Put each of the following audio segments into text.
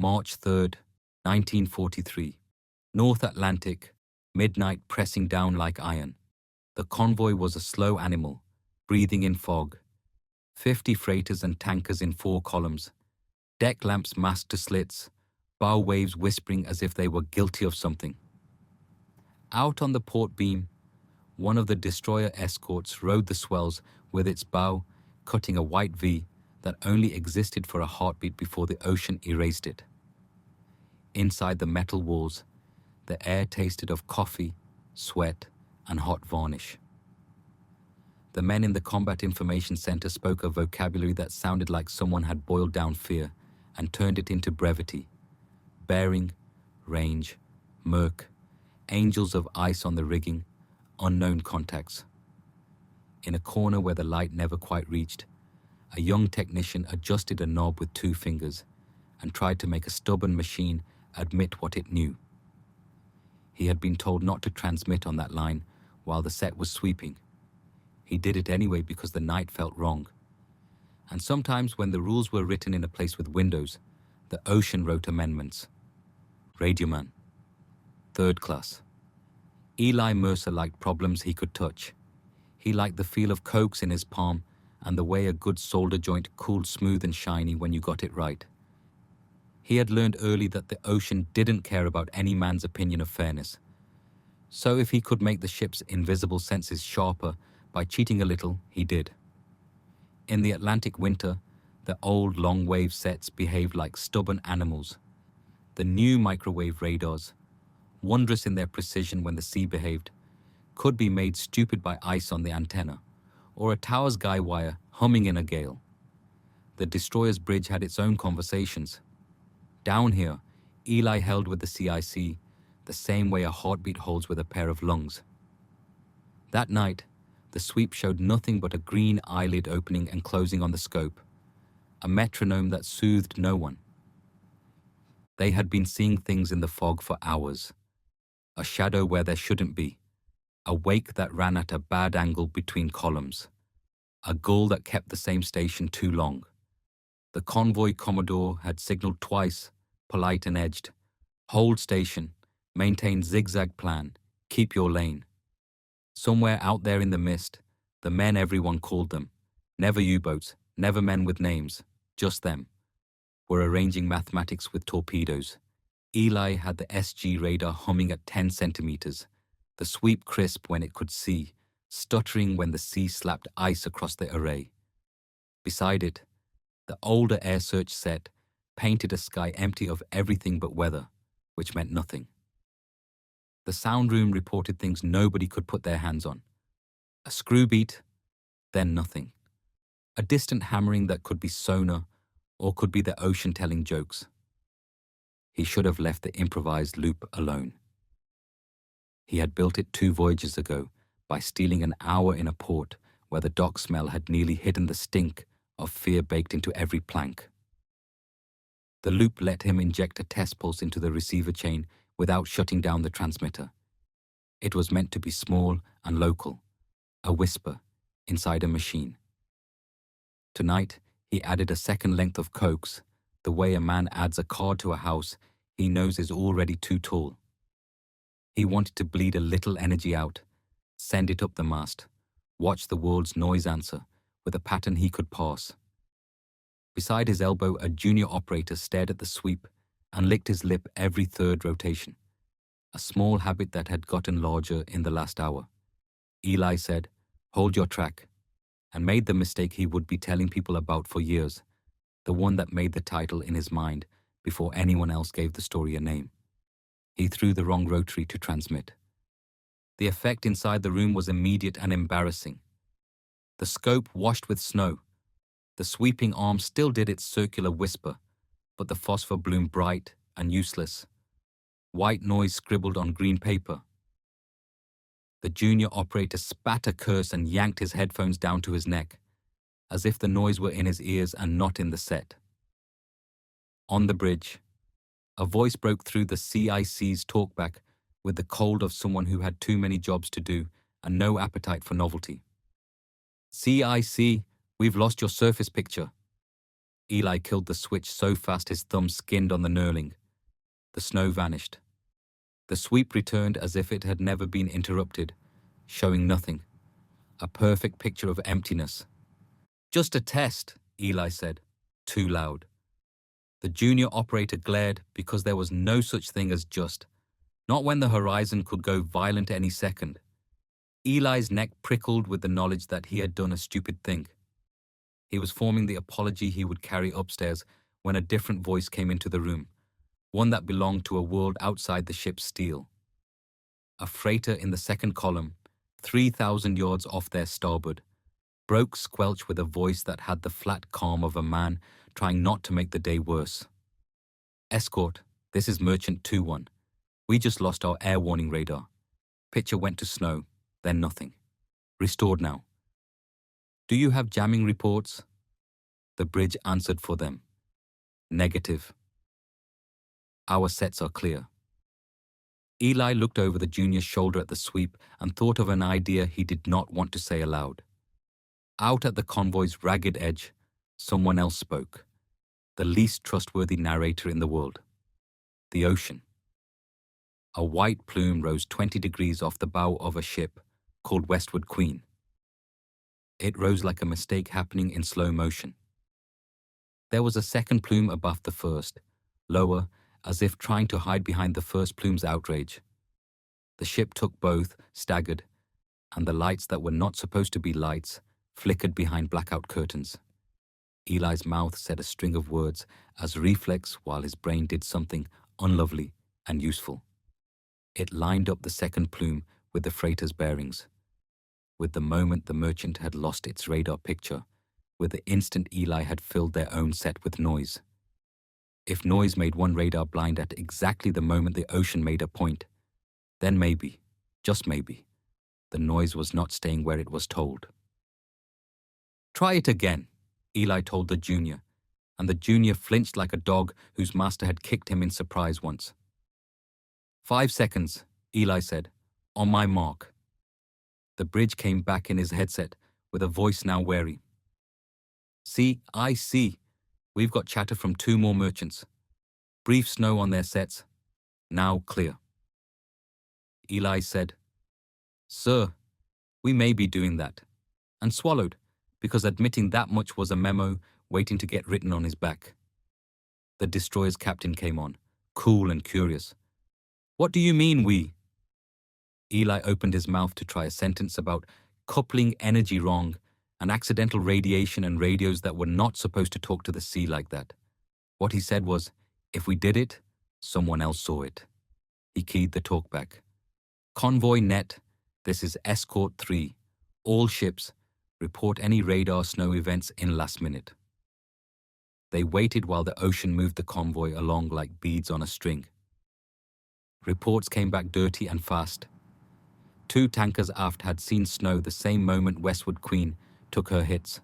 March 3rd, 1943. North Atlantic, midnight pressing down like iron. The convoy was a slow animal, breathing in fog. 50 freighters and tankers in 4 columns. Deck lamps masked to slits, bow waves whispering as if they were guilty of something. Out on the port beam, one of the destroyer escorts rode the swells with its bow cutting a white V that only existed for a heartbeat before the ocean erased it. Inside the metal walls, the air tasted of coffee, sweat, and hot varnish. The men in the Combat Information Center spoke a vocabulary that sounded like someone had boiled down fear and turned it into brevity. Bearing, range, murk, angels of ice on the rigging, unknown contacts. In a corner where the light never quite reached, a young technician adjusted a knob with 2 fingers and tried to make a stubborn machine admit what it knew. He had been told not to transmit on that line while the set was sweeping. He did it anyway because the night felt wrong. And sometimes when the rules were written in a place with windows, the ocean wrote amendments. Radioman. 3rd class. Eli Mercer liked problems he could touch. He liked the feel of cokes in his palm and the way a good solder joint cooled smooth and shiny when you got it right. He had learned early that the ocean didn't care about any man's opinion of fairness. So if he could make the ship's invisible senses sharper by cheating a little, he did. In the Atlantic winter, the old long-wave sets behaved like stubborn animals. The new microwave radars, wondrous in their precision when the sea behaved, could be made stupid by ice on the antenna, or a tower's guy wire humming in a gale. The destroyer's bridge had its own conversations. Down here, Eli held with the CIC the same way a heartbeat holds with a pair of lungs. That night, the sweep showed nothing but a green eyelid opening and closing on the scope, a metronome that soothed no one. They had been seeing things in the fog for hours. A shadow where there shouldn't be, a wake that ran at a bad angle between columns, a gull that kept the same station too long. The convoy commodore had signaled twice, polite and edged. Hold station, maintain zigzag plan, keep your lane. Somewhere out there in the mist, the men everyone called them, never U-boats, never men with names, just them, were arranging mathematics with torpedoes. Eli had the SG radar humming at 10 centimeters, the sweep crisp when it could see, stuttering when the sea slapped ice across the array. Beside it, the older air search set painted a sky empty of everything but weather, which meant nothing. The sound room reported things nobody could put their hands on. A screw beat, then nothing. A distant hammering that could be sonar or could be the ocean telling jokes. He should have left the improvised loop alone. He had built it 2 voyages ago by stealing an hour in a port where the dock smell had nearly hidden the stink of fear baked into every plank. The loop let him inject a test pulse into the receiver chain without shutting down the transmitter. It was meant to be small and local, a whisper inside a machine. Tonight, he added a second length of cokes, the way a man adds a card to a house he knows is already too tall. He wanted to bleed a little energy out, send it up the mast, watch the world's noise answer with a pattern he could pass. Beside his elbow, a junior operator stared at the sweep and licked his lip every 3rd rotation, a small habit that had gotten larger in the last hour. Eli said, "Hold your track," and made the mistake he would be telling people about for years, the one that made the title in his mind before anyone else gave the story a name. He threw the wrong rotary to transmit. The effect inside the room was immediate and embarrassing. The scope washed with snow. The sweeping arm still did its circular whisper, but the phosphor bloomed bright and useless. White noise scribbled on green paper. The junior operator spat a curse and yanked his headphones down to his neck, as if the noise were in his ears and not in the set. On the bridge, a voice broke through the CIC's talkback with the cold of someone who had too many jobs to do and no appetite for novelty. "CIC, we've lost your surface picture." Eli killed the switch so fast his thumb skinned on the knurling. The snow vanished. The sweep returned as if it had never been interrupted, showing nothing. A perfect picture of emptiness. "Just a test," Eli said, too loud. The junior operator glared because there was no such thing as just, not when the horizon could go violent any second. Eli's neck prickled with the knowledge that he had done a stupid thing. He was forming the apology he would carry upstairs when a different voice came into the room, one that belonged to a world outside the ship's steel. A freighter in the second column, 3,000 yards off their starboard, broke squelch with a voice that had the flat calm of a man trying not to make the day worse. "Escort, this is Merchant 2-1. We just lost our air warning radar. Picture went to snow, then nothing. Restored now. Do you have jamming reports?" The bridge answered for them. "Negative. Our sets are clear." Eli looked over the junior's shoulder at the sweep and thought of an idea he did not want to say aloud. Out at the convoy's ragged edge, someone else spoke. The least trustworthy narrator in the world. The ocean. A white plume rose 20 degrees off the bow of a ship called Westward Queen. It rose like a mistake happening in slow motion. There was a second plume above the first, lower, as if trying to hide behind the first plume's outrage. The ship took both, staggered, and the lights that were not supposed to be lights flickered behind blackout curtains. Eli's mouth said a string of words as reflex while his brain did something unlovely and useful. It lined up the second plume with the freighter's bearings. With the moment the Merchant had lost its radar picture, with the instant Eli had filled their own set with noise. If noise made one radar blind at exactly the moment the ocean made a point, then maybe, just maybe, the noise was not staying where it was told. "Try it again," Eli told the junior, and the junior flinched like a dog whose master had kicked him in surprise once. 5 seconds, Eli said. "On my mark." The bridge came back in his headset, with a voice now wary. "See, I see. We've got chatter from 2 more merchants. Brief snow on their sets. Now clear." Eli said, "Sir, we may be doing that," and swallowed, because admitting that much was a memo waiting to get written on his back. The destroyer's captain came on, cool and curious. "What do you mean, we?" Eli opened his mouth to try a sentence about coupling energy wrong and accidental radiation and radios that were not supposed to talk to the sea like that. What he said was, if we did it, someone else saw it. He keyed the talkback. "Convoy net, this is Escort 3. All ships, report any radar snow events in last minute." They waited while the ocean moved the convoy along like beads on a string. Reports came back dirty and fast. 2 tankers aft had seen snow the same moment Westward Queen took her hits.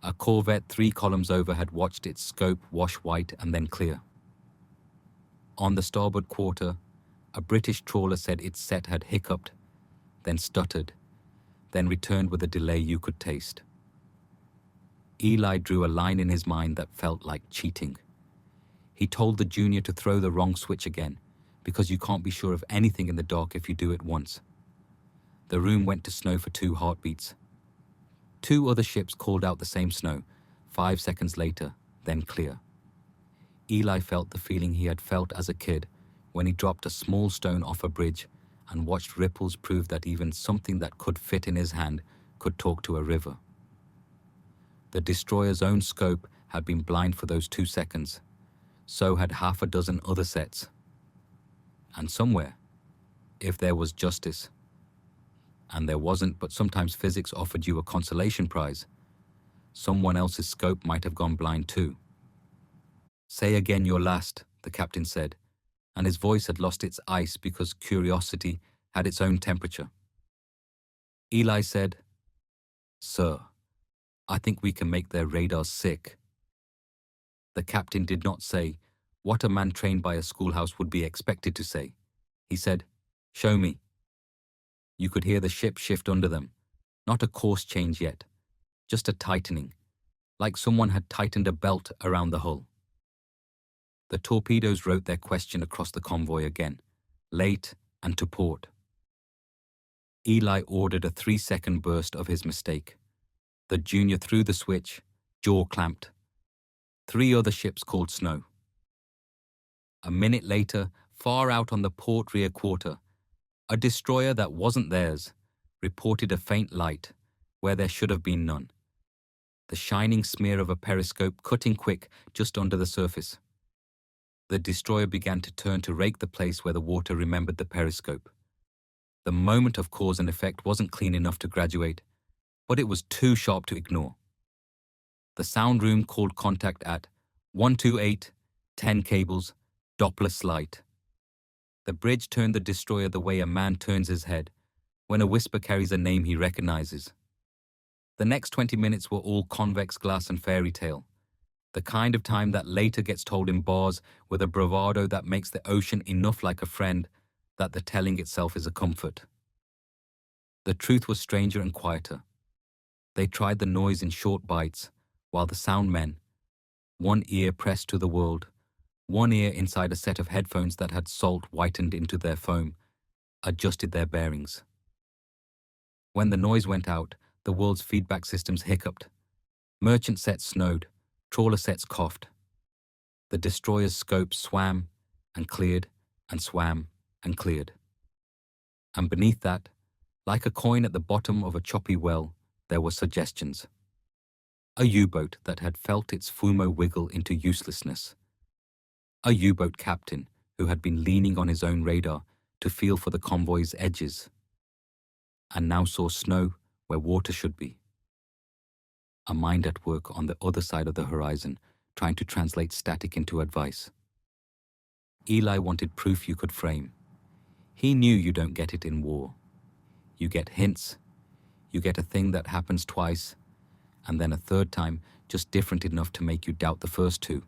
A corvette 3 columns over had watched its scope wash white and then clear. On the starboard quarter, a British trawler said its set had hiccuped, then stuttered, then returned with a delay you could taste. Eli drew a line in his mind that felt like cheating. He told the junior to throw the wrong switch again, because you can't be sure of anything in the dark if you do it once. The room went to snow for 2 heartbeats. 2 other ships called out the same snow, 5 seconds later, then clear. Eli felt the feeling he had felt as a kid when he dropped a small stone off a bridge and watched ripples prove that even something that could fit in his hand could talk to a river. The destroyer's own scope had been blind for those 2 seconds. So had half a dozen other sets. And somewhere, if there was justice, and there wasn't, but sometimes physics offered you a consolation prize, someone else's scope might have gone blind too. "Say again your last," the captain said, and his voice had lost its ice because curiosity had its own temperature. Eli said, "Sir, I think we can make their radars sick." The captain did not say what a man trained by a schoolhouse would be expected to say. He said, "Show me." You could hear the ship shift under them. Not a course change yet, just a tightening. like someone had tightened a belt around the hull. The torpedoes wrote their question across the convoy again, late and to port. Eli ordered a 3-second burst of his mistake. The junior threw the switch, jaw clamped. 3 other ships called snow. A minute later, far out on the port rear quarter, a destroyer that wasn't theirs reported a faint light where there should have been none. The shining smear of a periscope cutting quick just under the surface. The destroyer began to turn to rake the place where the water remembered the periscope. The moment of cause and effect wasn't clean enough to graduate, but it was too sharp to ignore. The sound room called contact at 128, 10 cables, Doppler slide. The bridge turned the destroyer the way a man turns his head when a whisper carries a name he recognizes. The next 20 minutes were all convex glass and fairy tale, the kind of time that later gets told in bars with a bravado that makes the ocean enough like a friend that the telling itself is a comfort. The truth was stranger and quieter. They tried the noise in short bites, while the sound men, one ear pressed to the world, one ear inside a set of headphones that had salt whitened into their foam, adjusted their bearings. When the noise went out, the world's feedback systems hiccuped. Merchant sets snowed, trawler sets coughed. The destroyer's scope swam and cleared and swam and cleared. And beneath that, like a coin at the bottom of a choppy well, there were suggestions. A U-boat that had felt its fumo wiggle into uselessness. A U-boat captain who had been leaning on his own radar to feel for the convoy's edges, and now saw snow where water should be. A mind at work on the other side of the horizon, trying to translate static into advice. Eli wanted proof you could frame. He knew you don't get it in war. You get hints, you get a thing that happens twice, and then a third time just different enough to make you doubt the first 2.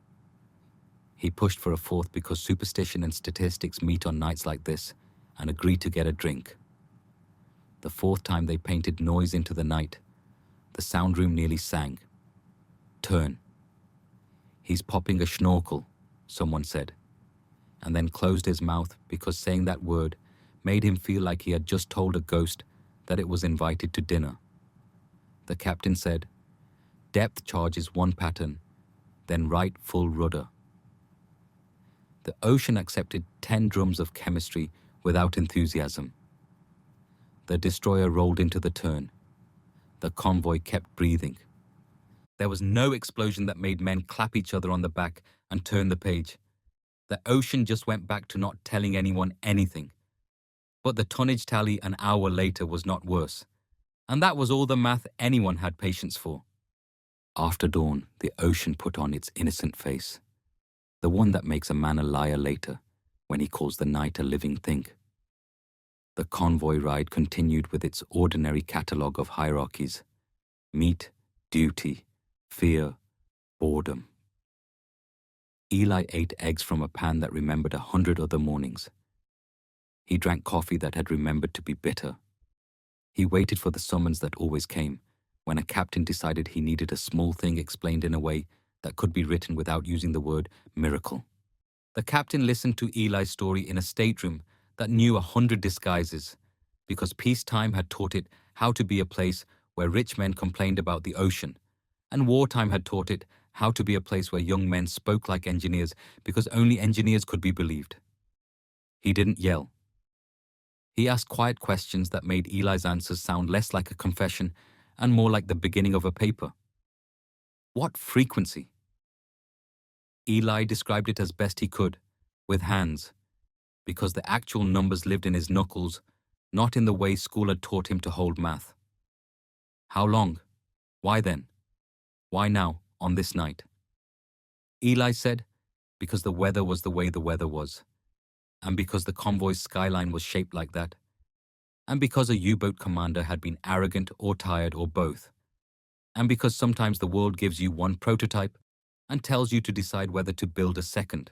He pushed for a 4th because superstition and statistics meet on nights like this and agreed to get a drink. The 4th time they painted noise into the night, the sound room nearly sang. Turn. He's popping a schnorkel, someone said, and then closed his mouth because saying that word made him feel like he had just told a ghost that it was invited to dinner. The captain said, depth charges 1 pattern, then right full rudder. The ocean accepted 10 drums of chemistry without enthusiasm. The destroyer rolled into the turn. The convoy kept breathing. There was no explosion that made men clap each other on the back and turn the page. The ocean just went back to not telling anyone anything. But the tonnage tally an hour later was not worse, and that was all the math anyone had patience for. After dawn, the ocean put on its innocent face, the one that makes a man a liar later, when he calls the night a living thing. The convoy ride continued with its ordinary catalogue of hierarchies: meat, duty, fear, boredom. Eli ate eggs from a pan that remembered 100 other mornings. He drank coffee that had remembered to be bitter. He waited for the summons that always came, when a captain decided he needed a small thing explained in a way that could be written without using the word miracle. The captain listened to Eli's story in a stateroom that knew 100 disguises, because peacetime had taught it how to be a place where rich men complained about the ocean, and wartime had taught it how to be a place where young men spoke like engineers because only engineers could be believed. He didn't yell. He asked quiet questions that made Eli's answers sound less like a confession and more like the beginning of a paper. What frequency? Eli described it as best he could, with hands, because the actual numbers lived in his knuckles, not in the way school had taught him to hold math. How long? Why then? Why now, on this night? Eli said, because the weather was the way the weather was, and because the convoy's skyline was shaped like that, and because a U-boat commander had been arrogant or tired or both, and because sometimes the world gives you one prototype and tells you to decide whether to build a second.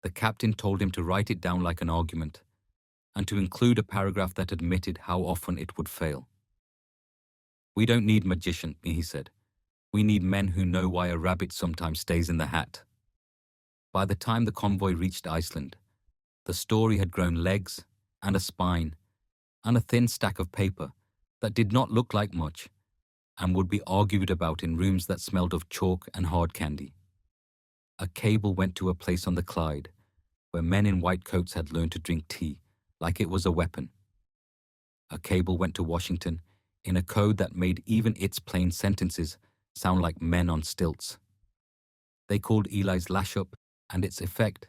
The captain told him to write it down like an argument, and to include a paragraph that admitted how often it would fail. We don't need magician, he said. We need men who know why a rabbit sometimes stays in the hat. By the time the convoy reached Iceland, the story had grown legs and a spine and a thin stack of paper that did not look like much and would be argued about in rooms that smelled of chalk and hard candy. A cable went to a place on the Clyde where men in white coats had learned to drink tea like it was a weapon. A cable went to Washington in a code that made even its plain sentences sound like men on stilts. They called Eli's lash-up and its effect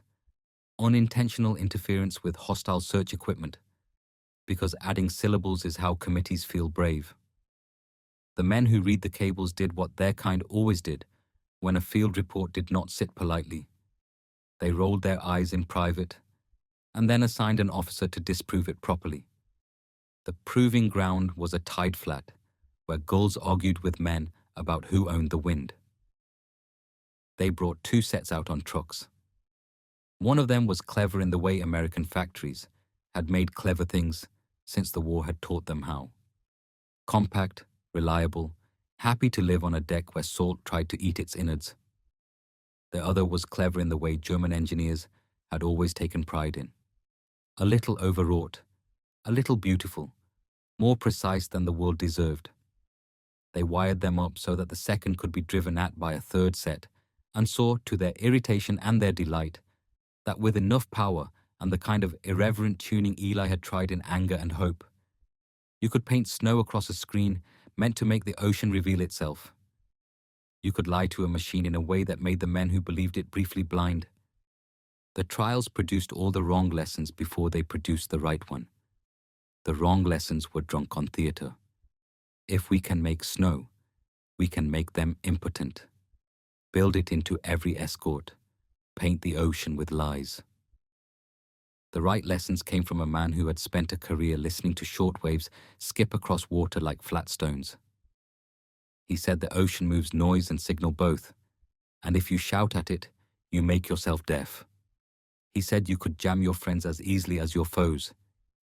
unintentional interference with hostile search equipment, because adding syllables is how committees feel brave. The men who read the cables did what their kind always did when a field report did not sit politely. They rolled their eyes in private and then assigned an officer to disprove it properly. The proving ground was a tide flat where gulls argued with men about who owned the wind. They brought 2 sets out on trucks. One of them was clever in the way American factories had made clever things since the war had taught them how. Compact, reliable, happy to live on a deck where salt tried to eat its innards. The other was clever in the way German engineers had always taken pride in. A little overwrought, a little beautiful, more precise than the world deserved. They wired them up so that the second could be driven at by a third set, and saw, to their irritation and their delight, that with enough power and the kind of irreverent tuning Eli had tried in anger and hope, you could paint snow across a screen meant to make the ocean reveal itself. You could lie to a machine in a way that made the men who believed it briefly blind. The trials produced all the wrong lessons before they produced the right one. The wrong lessons were drunk on theatre. If we can make snow, we can make them impotent. Build it into every escort. Paint the ocean with lies. The right lessons came from a man who had spent a career listening to shortwaves skip across water like flat stones. He said the ocean moves noise and signal both, and if you shout at it, you make yourself deaf. He said you could jam your friends as easily as your foes.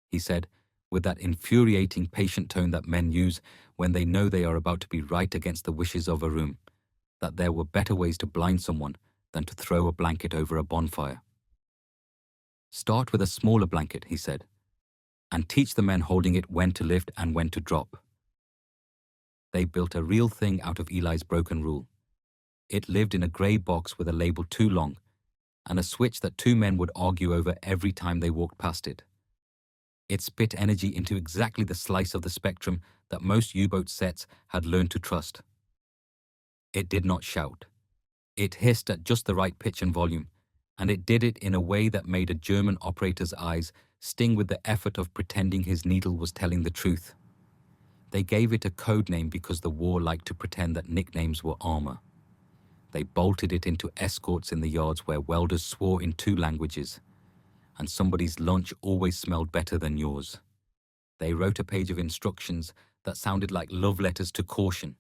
He said, with that infuriating patient tone that men use when they know they are about to be right against the wishes of a room, that there were better ways to blind someone than to throw a blanket over a bonfire. Start with a smaller blanket, he said, and teach the men holding it when to lift and when to drop. They built a real thing out of Eli's broken rule. It lived in a grey box with a label too long and a switch that 2 men would argue over every time they walked past it. It spit energy into exactly the slice of the spectrum that most U-boat sets had learned to trust. It did not shout. It hissed at just the right pitch and volume, and it did it in a way that made a German operator's eyes sting with the effort of pretending his needle was telling the truth. They gave it a code name because the war liked to pretend that nicknames were armor. They bolted it into escorts in the yards where welders swore in 2 languages, and somebody's lunch always smelled better than yours. They wrote a page of instructions that sounded like love letters to caution.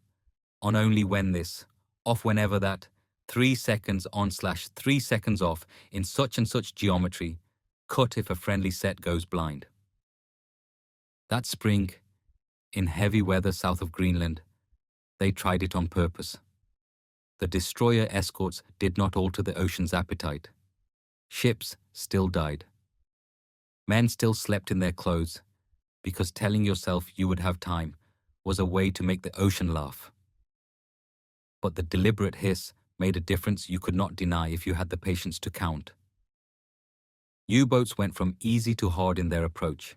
On only when this, off whenever that, 3 seconds on/3 seconds off in such and such geometry, cut if a friendly set goes blind. That spring, in heavy weather south of Greenland, they tried it on purpose. The destroyer escorts did not alter the ocean's appetite. Ships still died. Men still slept in their clothes, because telling yourself you would have time was a way to make the ocean laugh. But the deliberate hiss made a difference you could not deny if you had the patience to count. U-boats went from easy to hard in their approach.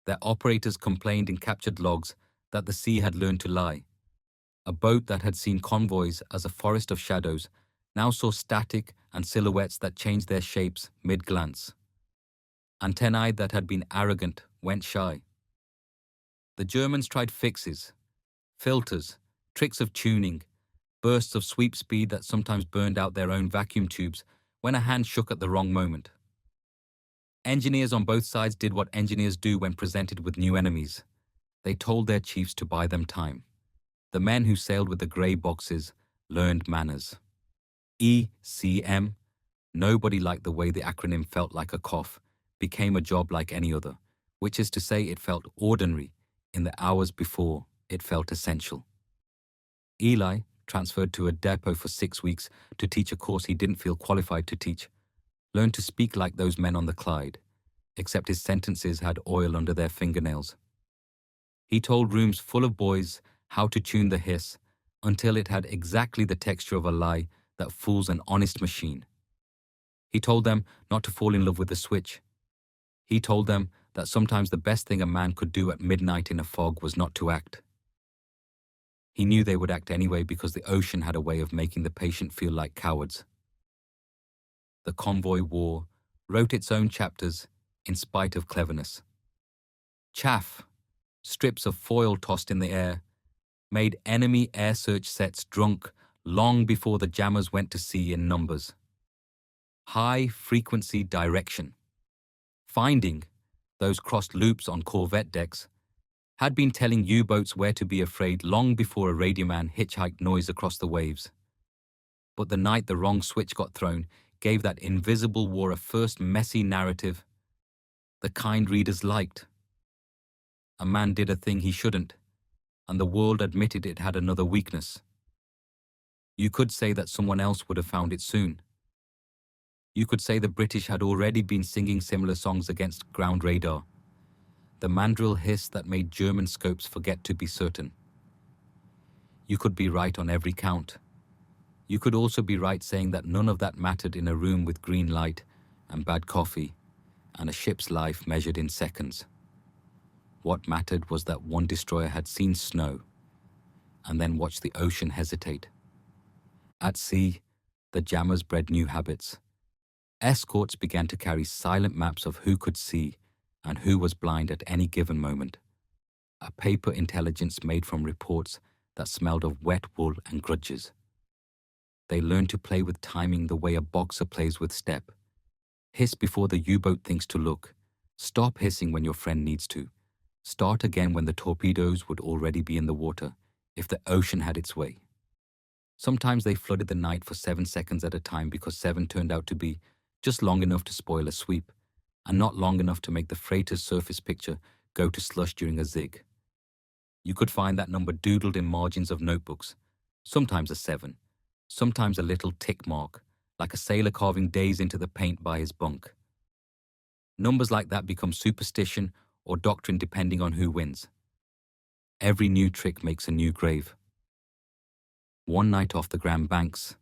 Their operators complained in captured logs that the sea had learned to lie. A boat that had seen convoys as a forest of shadows now saw static and silhouettes that changed their shapes mid-glance. Antennae that had been arrogant went shy. The Germans tried fixes, filters, tricks of tuning, bursts of sweep speed that sometimes burned out their own vacuum tubes when a hand shook at the wrong moment. Engineers on both sides did what engineers do when presented with new enemies. They told their chiefs to buy them time. The men who sailed with the grey boxes learned manners. ECM, nobody liked the way the acronym felt like a cough, became a job like any other, which is to say it felt ordinary in the hours before it felt essential. Eli, transferred to a depot for 6 weeks to teach a course he didn't feel qualified to teach, learned to speak like those men on the Clyde, except his sentences had oil under their fingernails. He told rooms full of boys how to tune the hiss until it had exactly the texture of a lie that fools an honest machine. He told them not to fall in love with the switch. He told them that sometimes the best thing a man could do at midnight in a fog was not to act. He knew they would act anyway because the ocean had a way of making the patient feel like cowards. The convoy war wrote its own chapters in spite of cleverness. Chaff, strips of foil tossed in the air, made enemy air search sets drunk long before the jammers went to sea in numbers. High-frequency direction. Finding those crossed loops on corvette decks had been telling U-boats where to be afraid long before a radioman hitchhiked noise across the waves. But the night the wrong switch got thrown gave that invisible war a first messy narrative the kind readers liked. A man did a thing he shouldn't, and the world admitted it had another weakness. You could say that someone else would have found it soon. You could say the British had already been singing similar songs against ground radar, the mandrill hiss that made German scopes forget to be certain. You could be right on every count. You could also be right saying that none of that mattered in a room with green light and bad coffee and a ship's life measured in seconds. What mattered was that one destroyer had seen snow and then watched the ocean hesitate. At sea, the jammers bred new habits. Escorts began to carry silent maps of who could see and who was blind at any given moment. A paper intelligence made from reports that smelled of wet wool and grudges. They learned to play with timing the way a boxer plays with step. Hiss before the U-boat thinks to look. Stop hissing when your friend needs to. Start again when the torpedoes would already be in the water, if the ocean had its way. Sometimes they flooded the night for 7 seconds at a time because 7 turned out to be just long enough to spoil a sweep, and not long enough to make the freighter's surface picture go to slush during a zig. You could find that number doodled in margins of notebooks, sometimes a 7, sometimes a little tick mark, like a sailor carving days into the paint by his bunk. Numbers like that become superstition or doctrine depending on who wins. Every new trick makes a new grave. One night off the Grand Banks,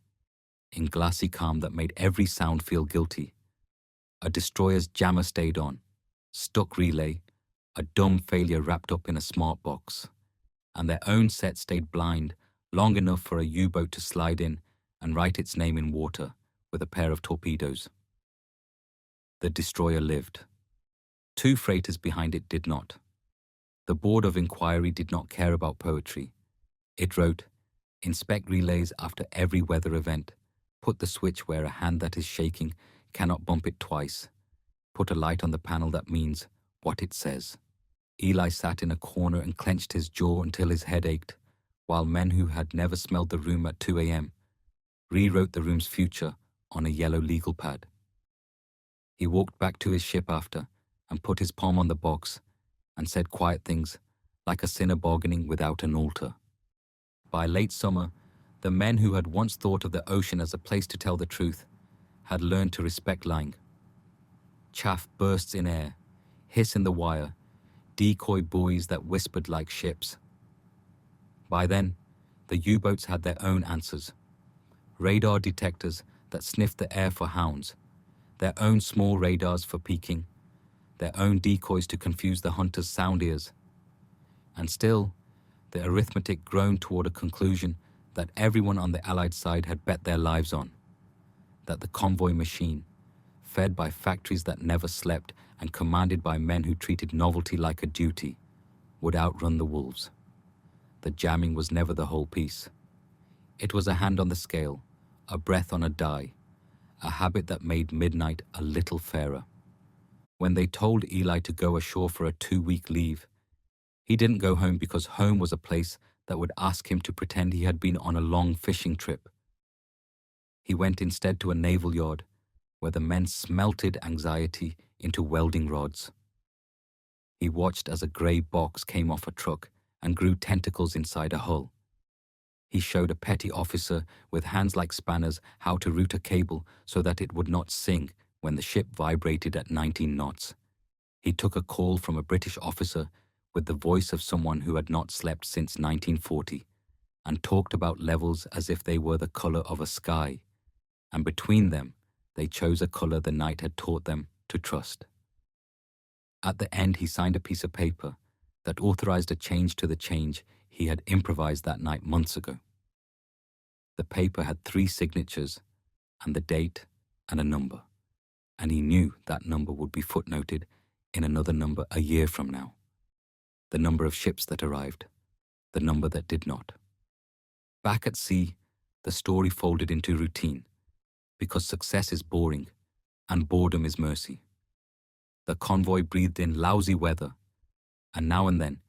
in glassy calm that made every sound feel guilty, a destroyer's jammer stayed on, stuck relay, a dumb failure wrapped up in a smart box, and their own set stayed blind long enough for a U-boat to slide in and write its name in water with a pair of torpedoes. The destroyer lived. 2 freighters behind it did not. The Board of Inquiry did not care about poetry. It wrote, "Inspect relays after every weather event. Put the switch where a hand that is shaking cannot bump it twice. Put a light on the panel that means what it says." Eli sat in a corner and clenched his jaw until his head ached, while men who had never smelled the room at 2 a.m. rewrote the room's future on a yellow legal pad. He walked back to his ship after and put his palm on the box and said quiet things like a sinner bargaining without an altar. By late summer, the men who had once thought of the ocean as a place to tell the truth had learned to respect lying. Chaff bursts in air, hiss in the wire, decoy buoys that whispered like ships. By then, the U-boats had their own answers. Radar detectors that sniffed the air for hounds, their own small radars for peeking, their own decoys to confuse the hunters' sound ears. And still, the arithmetic groaned toward a conclusion that everyone on the Allied side had bet their lives on, that the convoy machine, fed by factories that never slept and commanded by men who treated novelty like a duty, would outrun the wolves. The jamming was never the whole piece. It was a hand on the scale, a breath on a die, a habit that made midnight a little fairer. When they told Eli to go ashore for a 2-week leave, he didn't go home because home was a place that would ask him to pretend he had been on a long fishing trip. He went instead to a naval yard where the men smelted anxiety into welding rods. He watched as a grey box came off a truck and grew tentacles inside a hull. He showed a petty officer with hands like spanners how to route a cable so that it would not sing when the ship vibrated at 19 knots. He took a call from a British officer with the voice of someone who had not slept since 1940 and talked about levels as if they were the color of a sky, and between them they chose a color the night had taught them to trust. At the end he signed a piece of paper that authorized a change to the change he had improvised that night months ago. The paper had 3 signatures and the date and a number, and he knew that number would be footnoted in another number a year from now. The number of ships that arrived, the number that did not. Back at sea, the story folded into routine, because success is boring and boredom is mercy. The convoy breathed in lousy weather, and now and then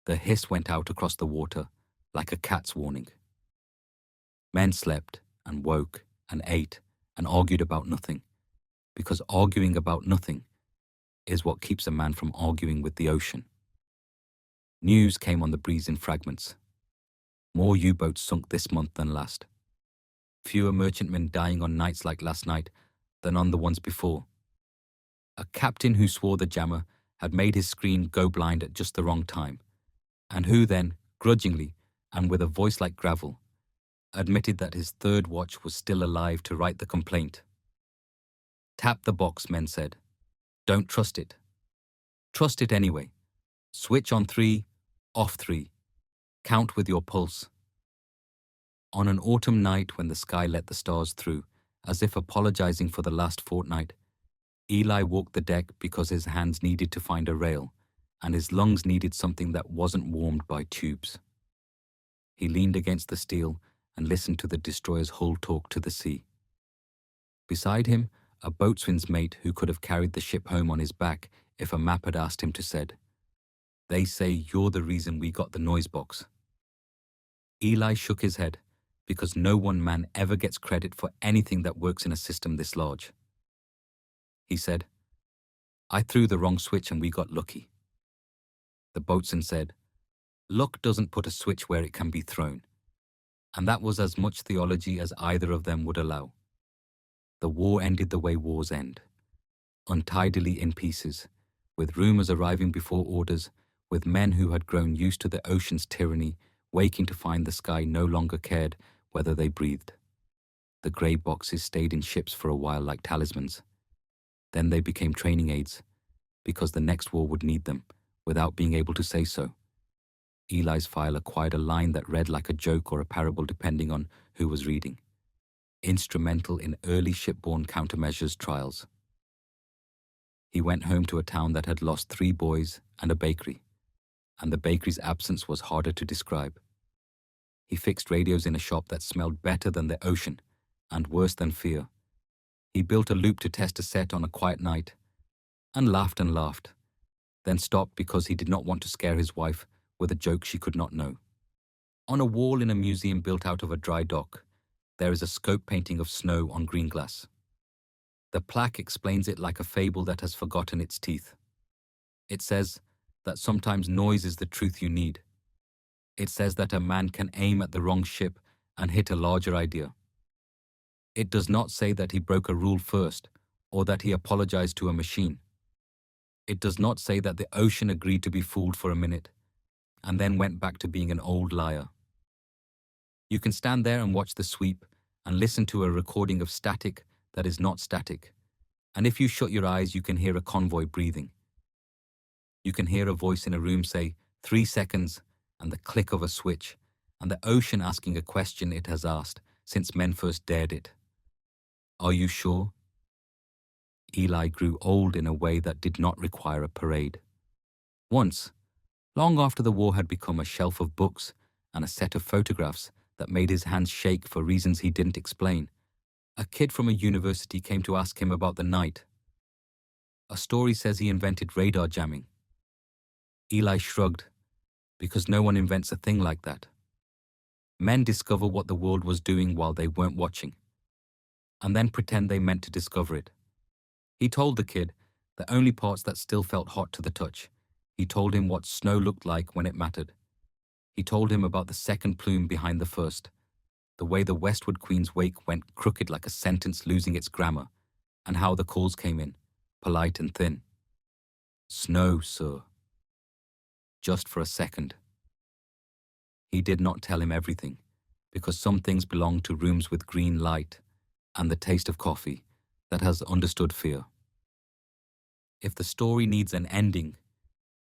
the hiss went out across the water like a cat's warning. Men slept and woke and ate and argued about nothing, because arguing about nothing is what keeps a man from arguing with the ocean. News came on the breeze in fragments. More U-boats sunk this month than last. Fewer merchantmen dying on nights like last night than on the ones before. A captain who swore the jammer had made his screen go blind at just the wrong time, and who then, grudgingly and with a voice like gravel, admitted that his third watch was still alive to write the complaint. Tap the box, men said. Don't trust it. Trust it anyway. Switch on 3, off 3. Count with your pulse. On an autumn night when the sky let the stars through, as if apologizing for the last fortnight, Eli walked the deck because his hands needed to find a rail, and his lungs needed something that wasn't warmed by tubes. He leaned against the steel and listened to the destroyer's hull talk to the sea. Beside him, a boatswain's mate who could have carried the ship home on his back if a map had asked him to said, "They say you're the reason we got the noise box." Eli shook his head, because no one man ever gets credit for anything that works in a system this large. He said, "I threw the wrong switch and we got lucky." The boatswain said, "Luck doesn't put a switch where it can be thrown." And that was as much theology as either of them would allow. The war ended the way wars end, untidily in pieces, with rumors arriving before orders, with men who had grown used to the ocean's tyranny waking to find the sky no longer cared whether they breathed. The grey boxes stayed in ships for a while like talismans. Then they became training aids, because the next war would need them, without being able to say so. Eli's file acquired a line that read like a joke or a parable depending on who was reading. Instrumental in early shipborne countermeasures trials. He went home to a town that had lost 3 boys and a bakery, and the bakery's absence was harder to describe. He fixed radios in a shop that smelled better than the ocean and worse than fear. He built a loop to test a set on a quiet night, and laughed, then stopped because he did not want to scare his wife with a joke she could not know. On a wall in a museum built out of a dry dock, there is a scope painting of snow on green glass. The plaque explains it like a fable that has forgotten its teeth. It says that sometimes noise is the truth you need. It says that a man can aim at the wrong ship and hit a larger idea. It does not say that he broke a rule first or that he apologized to a machine. It does not say that the ocean agreed to be fooled for a minute and then went back to being an old liar. You can stand there and watch the sweep and listen to a recording of static that is not static, and if you shut your eyes you can hear a convoy breathing. You can hear a voice in a room say 3 seconds and the click of a switch, and the ocean asking a question it has asked since men first dared it. Are you sure? Eli grew old in a way that did not require a parade. Once, long after the war had become a shelf of books and a set of photographs that made his hands shake for reasons he didn't explain, a kid from a university came to ask him about the night. A story says he invented radar jamming. Eli shrugged, because no one invents a thing like that. Men discover what the world was doing while they weren't watching, and then pretend they meant to discover it. He told the kid the only parts that still felt hot to the touch. He told him what snow looked like when it mattered. He told him about the second plume behind the first, the way the westward Queen's wake went crooked like a sentence losing its grammar, and how the calls came in, polite and thin. "Snow, sir." Just for a second. He did not tell him everything, because some things belong to rooms with green light and the taste of coffee that has understood fear. If the story needs an ending,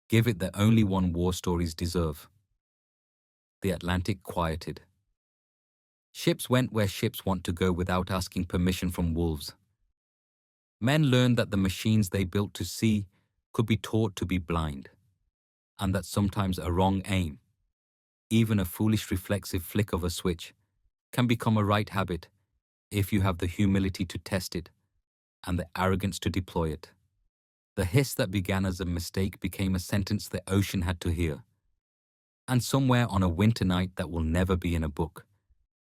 give it the only one war stories deserve. The Atlantic quieted. Ships went where ships want to go without asking permission from wolves. Men learned that the machines they built to sea could be taught to be blind, and that sometimes a wrong aim, even a foolish reflexive flick of a switch, can become a right habit if you have the humility to test it and the arrogance to deploy it. The hiss that began as a mistake became a sentence the ocean had to hear. And somewhere on a winter night that will never be in a book,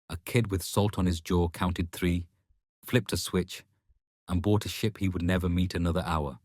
a kid with salt on his jaw counted 3, flipped a switch, and bought a ship he would never meet another hour.